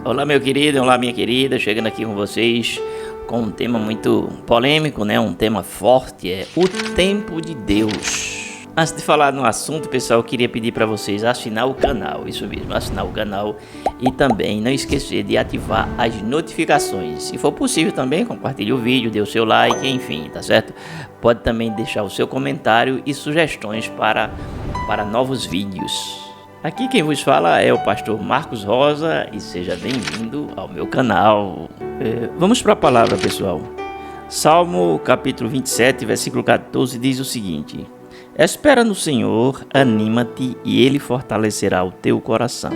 Olá, meu querido, olá, minha querida, chegando aqui com vocês com um tema muito polêmico, né? Um tema forte, é o tempo de Deus. Antes de falar no assunto, pessoal, eu queria pedir para vocês assinar o canal, isso mesmo, assinar o canal e também não esquecer de ativar as notificações. Se for possível também, compartilhe o vídeo, dê o seu like, enfim, tá certo? Pode também deixar o seu comentário e sugestões para novos vídeos. Aqui quem vos fala é o pastor Marcos Rosa e seja bem-vindo ao meu canal. Vamos para a palavra, pessoal. Salmo capítulo 27, versículo 14 diz o seguinte: Espera no Senhor, anima-te e Ele fortalecerá o teu coração.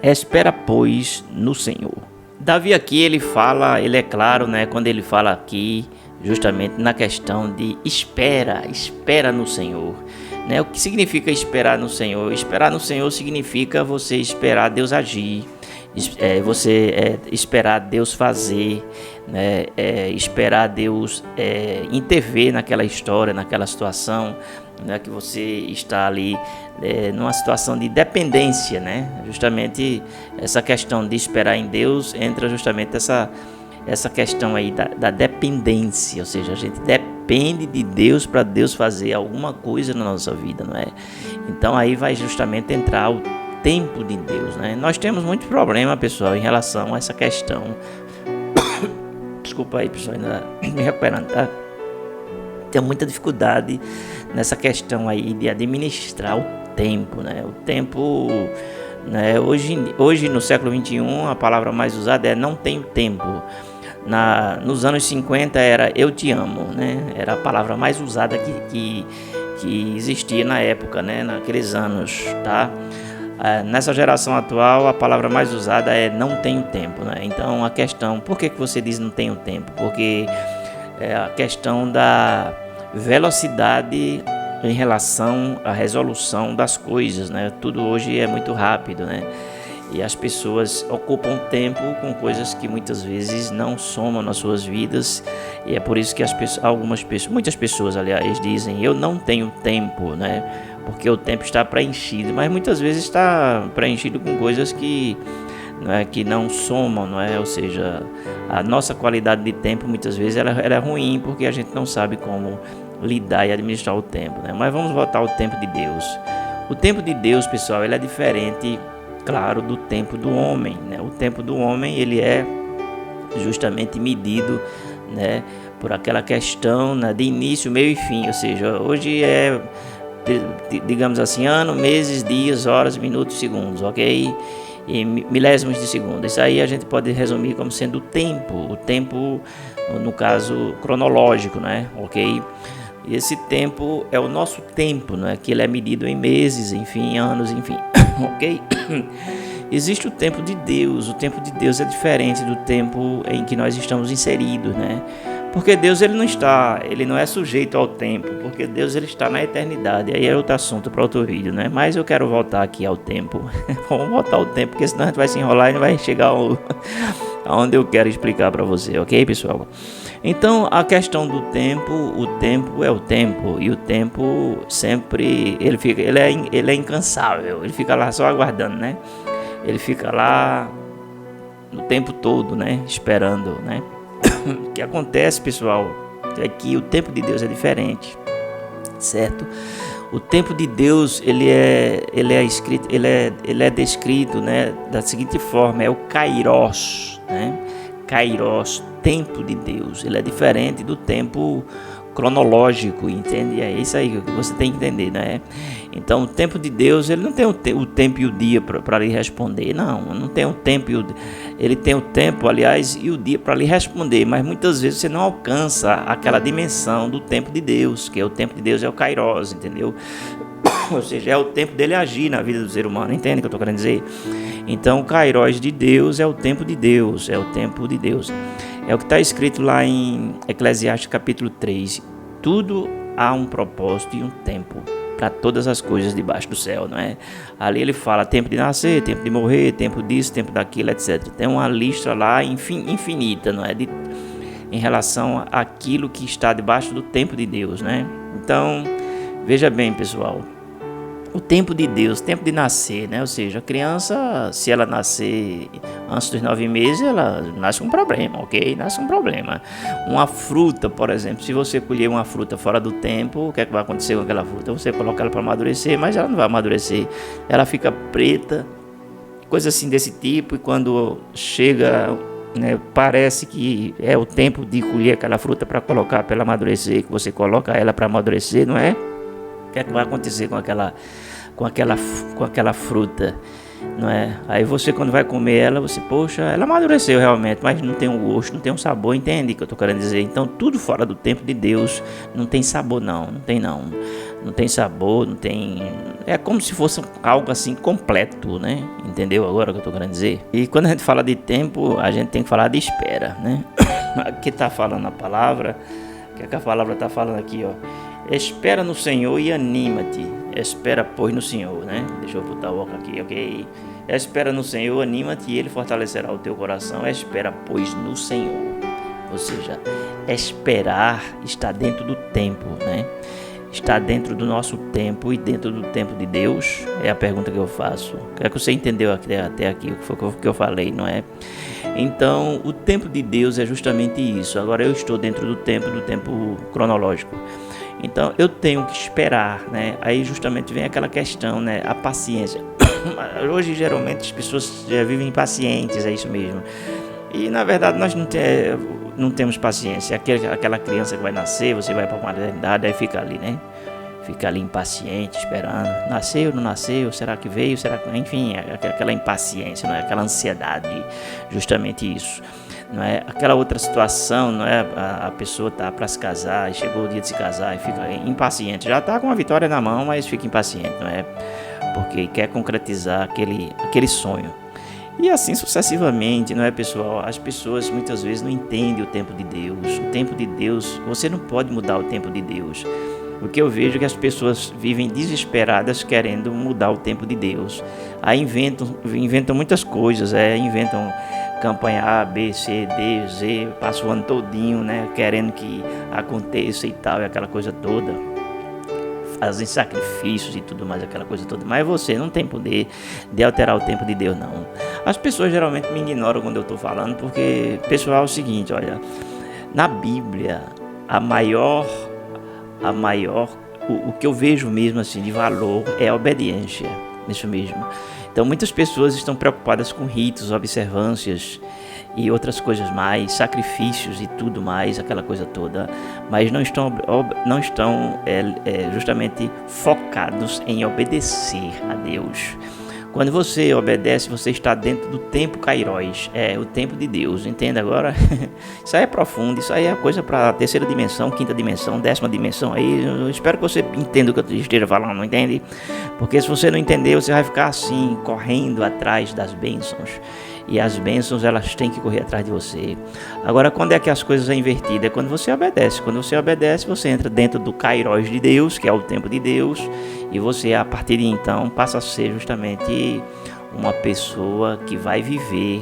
Espera, pois, no Senhor. Davi aqui ele é claro, né, quando ele fala aqui justamente na questão de espera no Senhor. Né? O que significa esperar no Senhor? Esperar no Senhor significa você esperar Deus agir, esperar Deus fazer, né? Esperar Deus intervir naquela história, naquela situação, né? Que você está ali numa situação de dependência, né? Justamente essa questão de esperar em Deus entra justamente essa questão aí da dependência, ou seja, a gente depende de Deus para Deus fazer alguma coisa na nossa vida, não é? Então aí vai justamente entrar o tempo de Deus, né? Nós temos muito problema, pessoal, em relação a essa questão. Desculpa aí, pessoal, ainda me recuperando, tá? Tenho muita dificuldade nessa questão aí de administrar o tempo, né? O tempo, né? Hoje no século XXI, a palavra mais usada é não tenho tempo. Nos anos 50 era eu te amo, né? Era a palavra mais usada que existia na época, né? Naqueles anos, tá? Nessa geração atual, a palavra mais usada é não tenho tempo, né? Então a questão, por que você diz não tenho tempo? Porque é a questão da velocidade em relação à resolução das coisas, né? Tudo hoje é muito rápido, né? E as pessoas ocupam tempo com coisas que muitas vezes não somam nas suas vidas. E é por isso que muitas pessoas, aliás, dizem eu não tenho tempo, né? Porque o tempo está preenchido. Mas muitas vezes está preenchido com coisas que não somam, não é? Ou seja, a nossa qualidade de tempo muitas vezes ela é ruim porque a gente não sabe como lidar e administrar o tempo, né? Mas vamos voltar ao tempo de Deus. O tempo de Deus, pessoal, ele é diferente, claro, do tempo do homem, né? O tempo do homem ele é justamente medido, né, por aquela questão, né, de início, meio e fim. Ou seja, hoje é, digamos assim, ano, meses, dias, horas, minutos, segundos, ok? E milésimos de segundo. Isso aí a gente pode resumir como sendo o tempo, no caso cronológico, né? Ok? E esse tempo é o nosso tempo, né? Que ele é medido em meses, enfim, anos, enfim. Ok? Existe o tempo de Deus. O tempo de Deus é diferente do tempo em que nós estamos inseridos, né? Porque Deus ele não é sujeito ao tempo, porque Deus ele está na eternidade. Aí é outro assunto para outro vídeo, né? Mas eu quero voltar aqui ao tempo. Vamos voltar ao tempo, porque senão a gente vai se enrolar e não vai chegar aonde eu quero explicar para você, ok, pessoal? Então, a questão do tempo, o tempo é o tempo, e o tempo sempre, ele é incansável, ele fica lá só aguardando, né? Ele fica lá o tempo todo, né? Esperando, né? O que acontece, pessoal, é que o tempo de Deus é diferente, certo? O tempo de Deus, ele é descrito, né, da seguinte forma, é o Kairos, né? Kairos, tempo de Deus, ele é diferente do tempo cronológico, entende? É isso aí que você tem que entender, né? Então, o tempo de Deus, ele não tem o tempo e o dia para lhe responder, não tem o tempo ele tem o tempo, aliás, e o dia para lhe responder, mas muitas vezes você não alcança aquela dimensão do tempo de Deus, que é o tempo de Deus é o Kairos, entendeu? Ou seja, é o tempo dele agir na vida do ser humano, entende o que eu estou querendo dizer? Então, o Kairos de Deus é o tempo de Deus, é o tempo de Deus. É o que está escrito lá em Eclesiastes capítulo 3. Tudo há um propósito e um tempo para todas as coisas debaixo do céu, não é? Ali ele fala tempo de nascer, tempo de morrer, tempo disso, tempo daquilo, etc. Tem uma lista lá infinita, não é? Em relação àquilo que está debaixo do tempo de Deus, né? Então, veja bem, pessoal. o tempo de Deus, o tempo de nascer, né? Ou seja, a criança, se ela nascer antes dos 9 meses, ela nasce com um problema, ok? Nasce com um problema. Uma fruta, por exemplo, se você colher uma fruta fora do tempo, o que é que vai acontecer com aquela fruta? Você coloca ela para amadurecer, mas ela não vai amadurecer. Ela fica preta, coisa assim desse tipo, e quando chega, né, parece que é o tempo de colher aquela fruta para colocar para ela amadurecer, que você coloca ela para amadurecer, não é? O que é que vai acontecer com aquela fruta, não é? Aí você, quando vai comer ela, você, poxa, ela amadureceu realmente, mas não tem um gosto, não tem um sabor, entende o que eu estou querendo dizer? Então tudo fora do tempo de Deus não tem sabor, não tem sabor, não tem, é como se fosse algo assim completo, né? Entendeu agora o que eu estou querendo dizer? E quando a gente fala de tempo, a gente tem que falar de espera, né? Aqui está falando a palavra, o que a palavra está falando aqui, ó? Espera no Senhor e anima-te. Espera, pois, no Senhor, né? Deixa eu botar o óculos aqui, ok? Espera no Senhor, anima-te e Ele fortalecerá o teu coração. Espera, pois, no Senhor. Ou seja, esperar está dentro do tempo, né? Está dentro do nosso tempo e dentro do tempo de Deus? É a pergunta que eu faço. É que você entendeu até aqui o que eu falei, não é? Então, o tempo de Deus é justamente isso. Agora, eu estou dentro do tempo cronológico. Então eu tenho que esperar, né? Aí justamente vem aquela questão, né? A paciência. Hoje geralmente as pessoas já vivem impacientes, é isso mesmo. E na verdade nós não temos paciência. Aquela criança que vai nascer, você vai para a maternidade, aí fica ali, né? Fica ali impaciente, esperando. Nasceu, não nasceu? Será que veio? Será que... Enfim, aquela impaciência, não é? Aquela ansiedade, justamente isso. Não é? Aquela outra situação, não é? A pessoa está para se casar, e chegou o dia de se casar e fica impaciente. Já está com a vitória na mão, mas fica impaciente, não é? Porque quer concretizar aquele sonho. E assim sucessivamente, não é, pessoal? As pessoas muitas vezes não entendem o tempo de Deus. O tempo de Deus, você não pode mudar o tempo de Deus. O que eu vejo é que as pessoas vivem desesperadas querendo mudar o tempo de Deus. Aí inventam muitas coisas, inventam campanha A, B, C, D, Z, passa o ano todinho, né, querendo que aconteça e tal, e aquela coisa toda. Fazem sacrifícios e tudo mais, aquela coisa toda. Mas você não tem poder de alterar o tempo de Deus, não. As pessoas geralmente me ignoram quando eu estou falando, porque, pessoal, é o seguinte, olha, na Bíblia, o que eu vejo mesmo assim de valor é a obediência, isso mesmo. Então muitas pessoas estão preocupadas com ritos, observâncias e outras coisas mais, sacrifícios e tudo mais, aquela coisa toda, mas não estão justamente focados em obedecer a Deus. Quando você obedece, você está dentro do tempo Kairos, o tempo de Deus, entenda agora? Isso aí é profundo, isso aí é coisa para a terceira dimensão, quinta dimensão, 10ª dimensão, aí eu espero que você entenda o que eu esteja falando, não entende? Porque se você não entender, você vai ficar assim, correndo atrás das bênçãos, e as bênçãos elas têm que correr atrás de você. Agora, quando é que as coisas são invertidas? É quando você obedece. Quando você obedece, você entra dentro do Kairos de Deus, que é o tempo de Deus, e você, a partir de então, passa a ser justamente uma pessoa que vai viver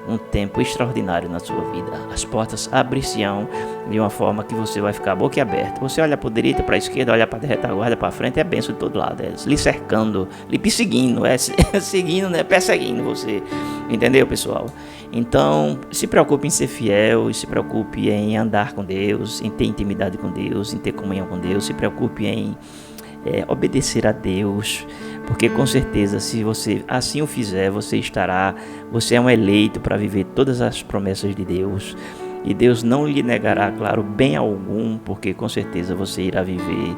um tempo extraordinário na sua vida. As portas abrir-se-ão de uma forma que você vai ficar boquiaberto. Você olha para a direita, para a esquerda, olha para a retaguarda, para frente, é bênção de todo lado, lhe cercando, lhe perseguindo, seguindo, né, perseguindo você. Entendeu, pessoal? Então, se preocupe em ser fiel, se preocupe em andar com Deus, em ter intimidade com Deus, em ter comunhão com Deus, se preocupe em obedecer a Deus, porque com certeza se você assim o fizer, você é um eleito para viver todas as promessas de Deus, e Deus não lhe negará, claro, bem algum, porque com certeza você irá viver,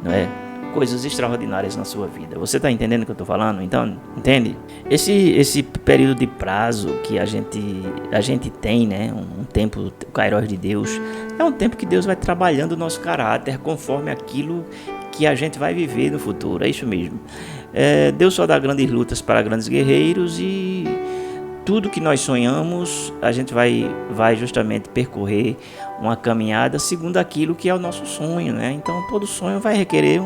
não é, coisas extraordinárias na sua vida. Você está entendendo o que eu estou falando? Então, entende? Esse período de prazo que a gente tem, né, um tempo, o Kairos de Deus, é um tempo que Deus vai trabalhando o nosso caráter conforme aquilo que a gente vai viver no futuro, é isso mesmo. Deus só dá grandes lutas para grandes guerreiros, e tudo que nós sonhamos, a gente vai justamente percorrer uma caminhada segundo aquilo que é o nosso sonho, né? Então todo sonho vai requerer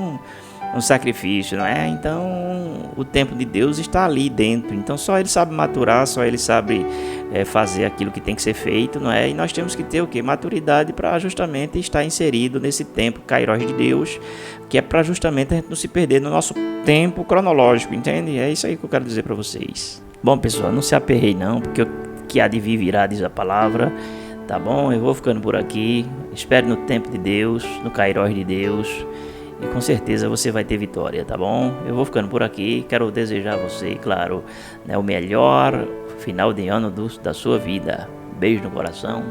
um sacrifício, não é? Então o tempo de Deus está ali dentro. Então só Ele sabe maturar, só Ele sabe fazer aquilo que tem que ser feito, não é? E nós temos que ter o quê? Maturidade para justamente estar inserido nesse tempo kairos de Deus, que é para justamente a gente não se perder no nosso tempo cronológico, entende? É isso aí que eu quero dizer para vocês. Bom, pessoal, não se aperrei não, porque o que há de vir virá, diz a palavra. Tá bom? Eu vou ficando por aqui. Espere no tempo de Deus, no kairos de Deus. E com certeza você vai ter vitória, tá bom? Eu vou ficando por aqui. Quero desejar a você, claro, né, o melhor final de ano da sua vida. Beijo no coração.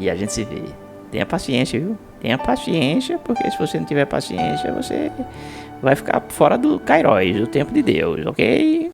E a gente se vê. Tenha paciência, viu? Tenha paciência, porque se você não tiver paciência, você vai ficar fora do kairos, do tempo de Deus, ok?